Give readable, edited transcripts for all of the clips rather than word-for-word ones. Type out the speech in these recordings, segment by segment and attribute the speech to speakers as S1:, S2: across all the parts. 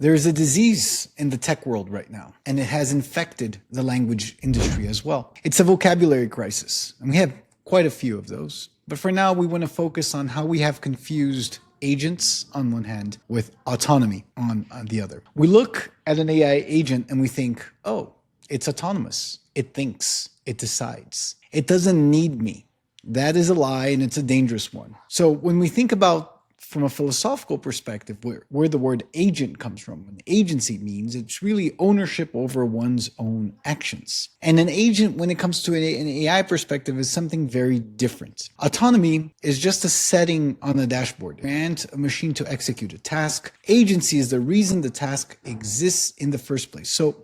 S1: There is a disease in the tech world right now, and it has infected the language industry as well. It's a vocabulary crisis, and we have quite a few of those. But for now, we want to focus on how we have confused agents on one hand with autonomy on the other. We look at an AI agent and we think, oh, it's autonomous. It thinks, it decides. It doesn't need me. That is a lie, and it's a dangerous one. So when we think about from a philosophical perspective, where the word agent comes from, an agency means it's really ownership over one's own actions. And an agent, when it comes to an AI perspective, is something very different. Autonomy is just a setting on a dashboard and a machine to execute a task. Agency is the reason the task exists in the first place. So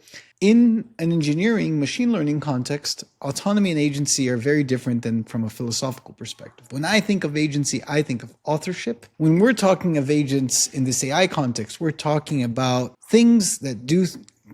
S1: in an engineering, machine learning context, autonomy and agency are very different than from a philosophical perspective. When I think of agency, I think of authorship. When we're talking of agents in this AI context, we're talking about things that do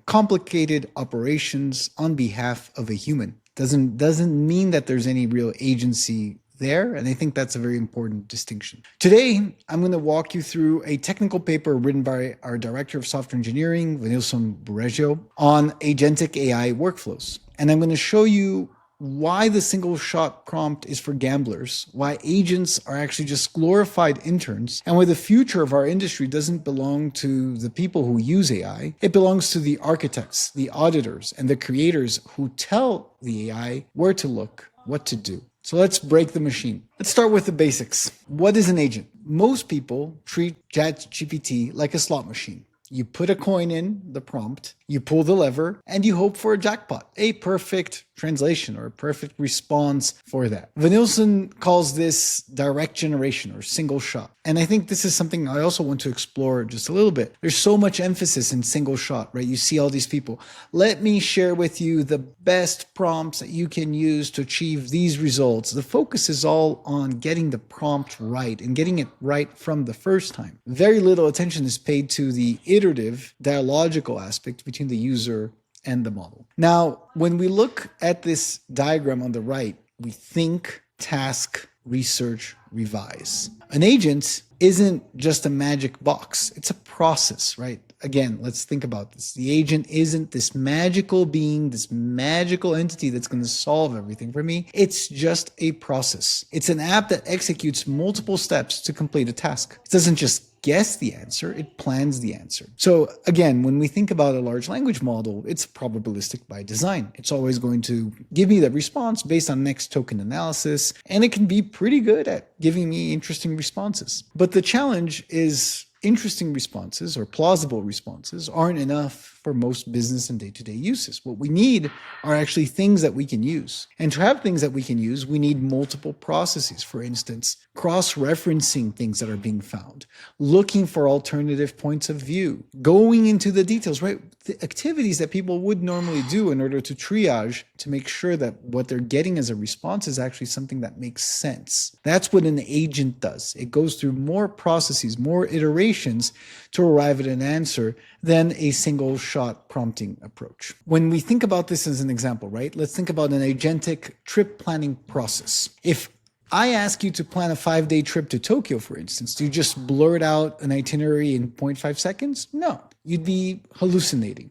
S1: complicated operations on behalf of a human. Doesn't mean that there's any real agency there, and I think that's a very important distinction. Today, I'm going to walk you through a technical paper written by our Director of Software Engineering, Vanilson Burégio, on agentic AI workflows. And I'm going to show you why the single-shot prompt is for gamblers, why agents are actually just glorified interns, and why the future of our industry doesn't belong to the people who use AI. It belongs to the architects, the auditors, and the creators who tell the AI where to look, what to do. So let's break the machine. Let's start with the basics. What is an agent? Most people treat ChatGPT like a slot machine. You put a coin in the prompt, you pull the lever, and you hope for a jackpot, a perfect translation or a perfect response for that. Vanilson calls this direct generation or single shot. And I think this is something I also want to explore just a little bit. There's so much emphasis in single shot, right? You see all these people. Let me share with you the best prompts that you can use to achieve these results. The focus is all on getting the prompt right and getting it right from the first time. Very little attention is paid to the iterative, dialogical aspect between the user and the model. Now, when we look at this diagram on the right, we think, task, research, revise. An agent isn't just a magic box. It's a process, right? Again, let's think about this. The agent isn't this magical being, this magical entity that's going to solve everything for me. It's just a process. It's an app that executes multiple steps to complete a task. It doesn't just guess the answer, it plans the answer. So again, when we think about a large language model, it's probabilistic by design. It's always going to give me the response based on next token analysis, and it can be pretty good at giving me interesting responses. But the challenge is interesting responses or plausible responses aren't enough for most business and day-to-day uses. What we need are actually things that we can use. And to have things that we can use, we need multiple processes. For instance, cross-referencing things that are being found, looking for alternative points of view, going into the details, right? The activities that people would normally do in order to triage to make sure that what they're getting as a response is actually something that makes sense. That's what an agent does. It goes through more processes, more iterations to arrive at an answer than a single shot prompting approach. When we think about this as an example, right? Let's think about an agentic trip planning process. If I ask you to plan a 5-day trip to Tokyo, for instance, do you just blurt out an itinerary in 0.5 seconds? No, you'd be hallucinating.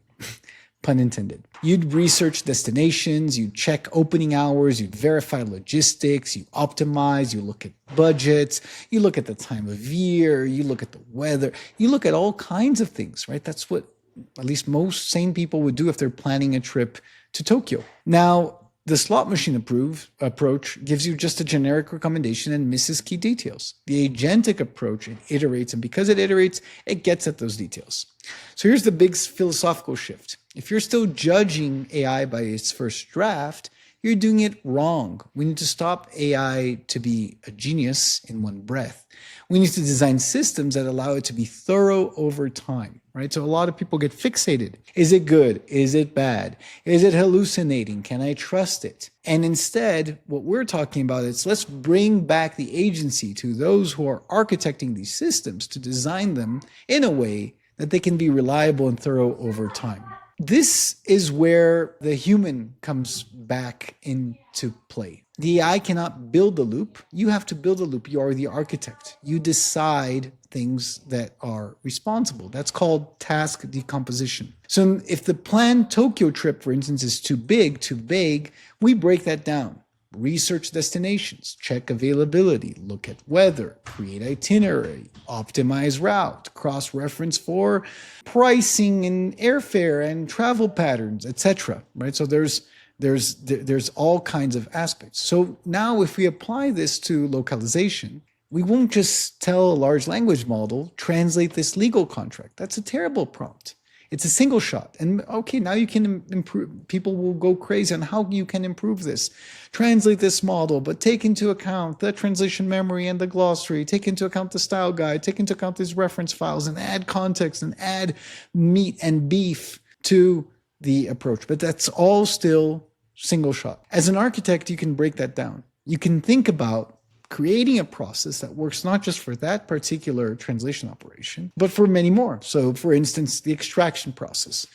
S1: Pun intended. You'd research destinations, you'd check opening hours, you'd verify logistics, you optimize, you look at budgets, you look at the time of year, you look at the weather, you look at all kinds of things, right? That's what at least most sane people would do if they're planning a trip to Tokyo. Now, the slot machine approach gives you just a generic recommendation and misses key details. The agentic approach, it iterates, and because it iterates, it gets at those details. So here's the big philosophical shift. If you're still judging AI by its first draft, you're doing it wrong. We need to stop AI to be a genius in one breath. We need to design systems that allow it to be thorough over time, right? So a lot of people get fixated. Is it good? Is it bad? Is it hallucinating? Can I trust it? And instead, what we're talking about is let's bring back the agency to those who are architecting these systems to design them in a way that they can be reliable and thorough over time. This is where the human comes back into play. The AI cannot build the loop. You have to build a loop. You are the architect. You decide things that are responsible. That's called task decomposition. So if the planned Tokyo trip, for instance, is too big, too vague, we break that down. Research destinations, check availability, look at weather, create itinerary, optimize route, cross-reference for pricing and airfare and travel patterns, etc. Right? So there's all kinds of aspects. So now if we apply this to localization, we won't just tell a large language model, translate this legal contract. That's a terrible prompt. It's a single shot. And okay, now you can improve. People will go crazy on how you can improve this. Translate this model, but take into account the translation memory and the glossary, take into account the style guide, take into account these reference files and add context and add meat and beef to the approach. But that's all still single shot. As an architect, you can break that down. You can think about creating a process that works not just for that particular translation operation, but for many more. So for instance, the extraction process.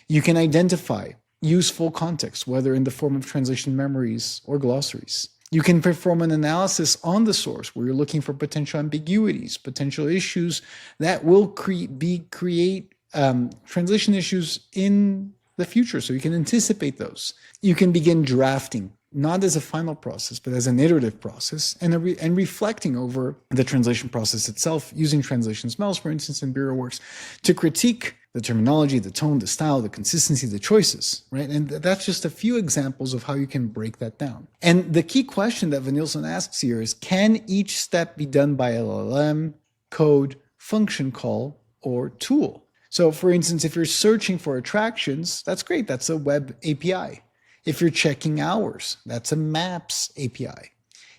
S1: You can identify useful context, whether in the form of translation memories or glossaries. You can perform an analysis on the source where you're looking for potential ambiguities, potential issues that will create translation issues in the future. So you can anticipate those. You can begin drafting, not as a final process, but as an iterative process, and reflecting over the translation process itself, using translation smells, for instance, in Bureau works, to critique the terminology, the tone, the style, the consistency, the choices, right? And that's just a few examples of how you can break that down. And the key question that Vanilson asks here is, can each step be done by LLM, code, function call, or tool? So for instance, if you're searching for attractions, that's great. That's a web API. If you're checking hours, that's a Maps API.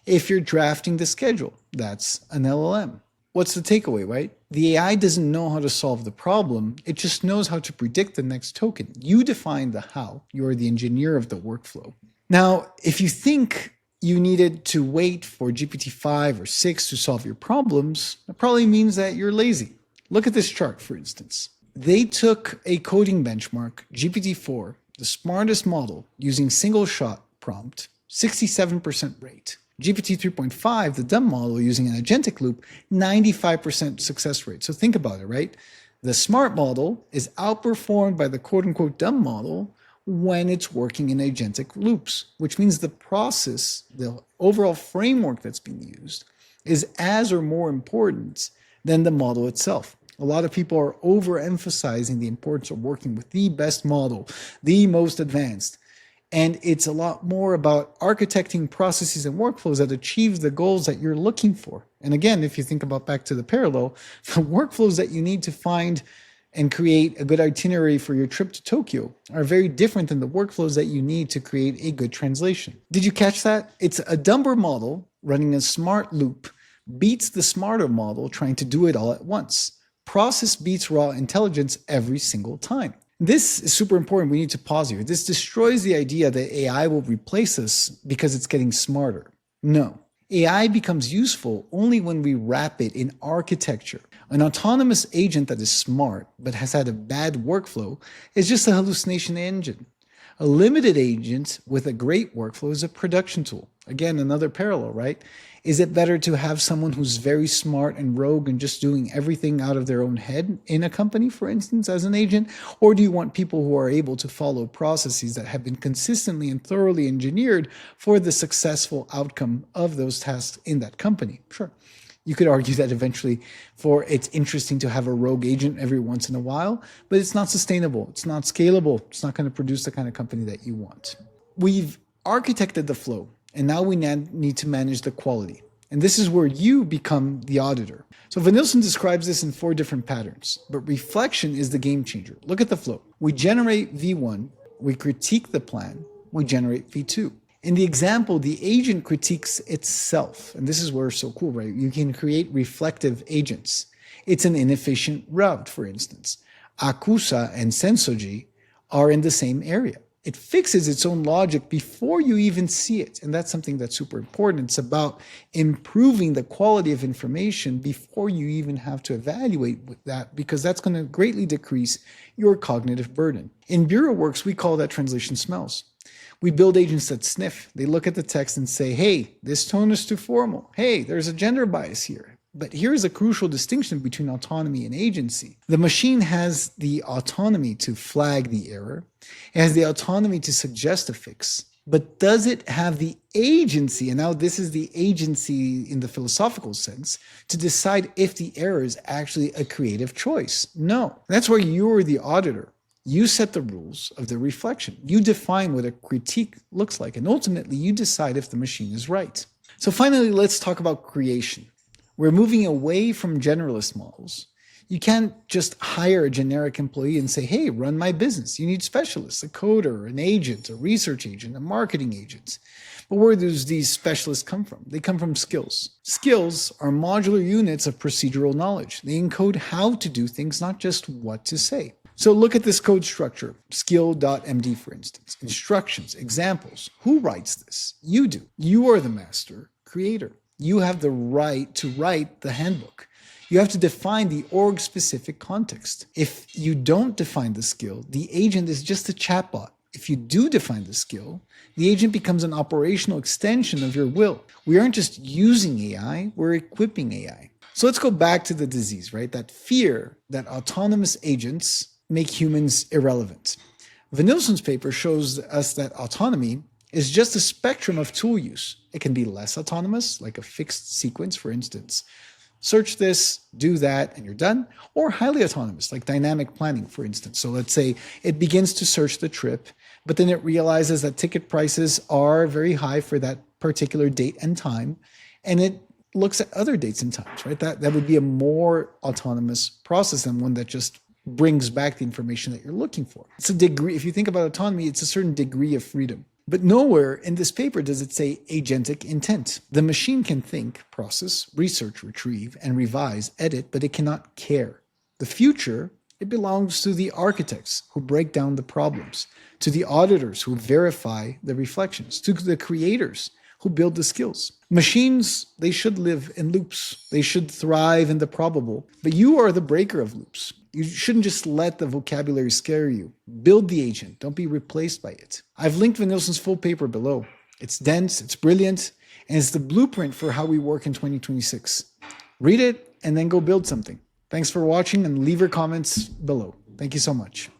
S1: If you're drafting the schedule, that's an LLM. What's the takeaway, right? The AI doesn't know how to solve the problem. It just knows how to predict the next token. You define the how. You're the engineer of the workflow. Now, if you think you needed to wait for GPT-5 or 6 to solve your problems, that probably means that you're lazy. Look at this chart, for instance. They took a coding benchmark, GPT-4, the smartest model, using single shot prompt, 67% rate. GPT 3.5, the dumb model, using an agentic loop, 95% success rate. So think about it, right? The smart model is outperformed by the quote-unquote dumb model when it's working in agentic loops, which means the process, the overall framework that's being used, is as or more important than the model itself. A lot of people are overemphasizing the importance of working with the best model, the most advanced. And it's a lot more about architecting processes and workflows that achieve the goals that you're looking for. And again, if you think about back to the parallel, the workflows that you need to find and create a good itinerary for your trip to Tokyo are very different than the workflows that you need to create a good translation. Did you catch that? It's a dumber model running a smart loop beats the smarter model trying to do it all at once. Process beats raw intelligence every single time. This is super important. We need to pause here. This destroys the idea that AI will replace us because it's getting smarter. No. AI becomes useful only when we wrap it in architecture. An autonomous agent that is smart but has had a bad workflow is just a hallucination engine. A limited agent with a great workflow is a production tool. Again, another parallel, right? Is it better to have someone who's very smart and rogue and just doing everything out of their own head in a company, for instance, as an agent? Or do you want people who are able to follow processes that have been consistently and thoroughly engineered for the successful outcome of those tasks in that company? Sure. You could argue that eventually it's interesting to have a rogue agent every once in a while, but it's not sustainable. It's not scalable. It's not going to produce the kind of company that you want. We've architected the flow, and now we need to manage the quality. And this is where you become the auditor. So Vanilson describes this in 4 different patterns, but reflection is the game changer. Look at the flow. We generate V1, we critique the plan, we generate V2. In the example, the agent critiques itself. And this is where it's so cool, right? You can create reflective agents. It's an inefficient route, for instance. Akusa and Sensoji are in the same area. It fixes its own logic before you even see it. And that's something that's super important. It's about improving the quality of information before you even have to evaluate with that, because that's going to greatly decrease your cognitive burden. In Bureau works, we call that translation smells. We build agents that sniff. They look at the text and say, hey, this tone is too formal. Hey, there's a gender bias here. But here's a crucial distinction between autonomy and agency. The machine has the autonomy to flag the error. It has the autonomy to suggest a fix. But does it have the agency, and now this is the agency in the philosophical sense, to decide if the error is actually a creative choice? No. That's where you're the auditor. You set the rules of the reflection. You define what a critique looks like, and ultimately you decide if the machine is right. So finally, let's talk about creation. We're moving away from generalist models. You can't just hire a generic employee and say, hey, run my business. You need specialists, a coder, an agent, a research agent, a marketing agent. But where do these specialists come from? They come from skills. Skills are modular units of procedural knowledge. They encode how to do things, not just what to say. So look at this code structure, skill.md, for instance. Instructions, examples. Who writes this? You do. You are the master creator. You have the right to write the handbook. You have to define the org-specific context. If you don't define the skill, the agent is just a chatbot. If you do define the skill, the agent becomes an operational extension of your will. We aren't just using AI, we're equipping AI. So let's go back to the disease, right? That fear that autonomous agents make humans irrelevant. Vanilson's paper shows us that autonomy is just a spectrum of tool use. It can be less autonomous, like a fixed sequence, for instance. Search this, do that, and you're done. Or highly autonomous, like dynamic planning, for instance. So let's say it begins to search the trip, but then it realizes that ticket prices are very high for that particular date and time, and it looks at other dates and times, right? That would be a more autonomous process than one that just brings back the information that you're looking for. It's a degree, if you think about autonomy, it's a certain degree of freedom. But nowhere in this paper does it say agentic intent. The machine can think, process, research, retrieve, and revise, edit, but it cannot care. The future, it belongs to the architects who break down the problems, to the auditors who verify the reflections, to the creators who build the skills. Machines, they should live in loops. They should thrive in the probable. But you are the breaker of loops. You shouldn't just let the vocabulary scare you. Build the agent. Don't be replaced by it. I've linked Vanilson's full paper below. It's dense, it's brilliant, and it's the blueprint for how we work in 2026. Read it and then go build something. Thanks for watching, and leave your comments below. Thank you so much.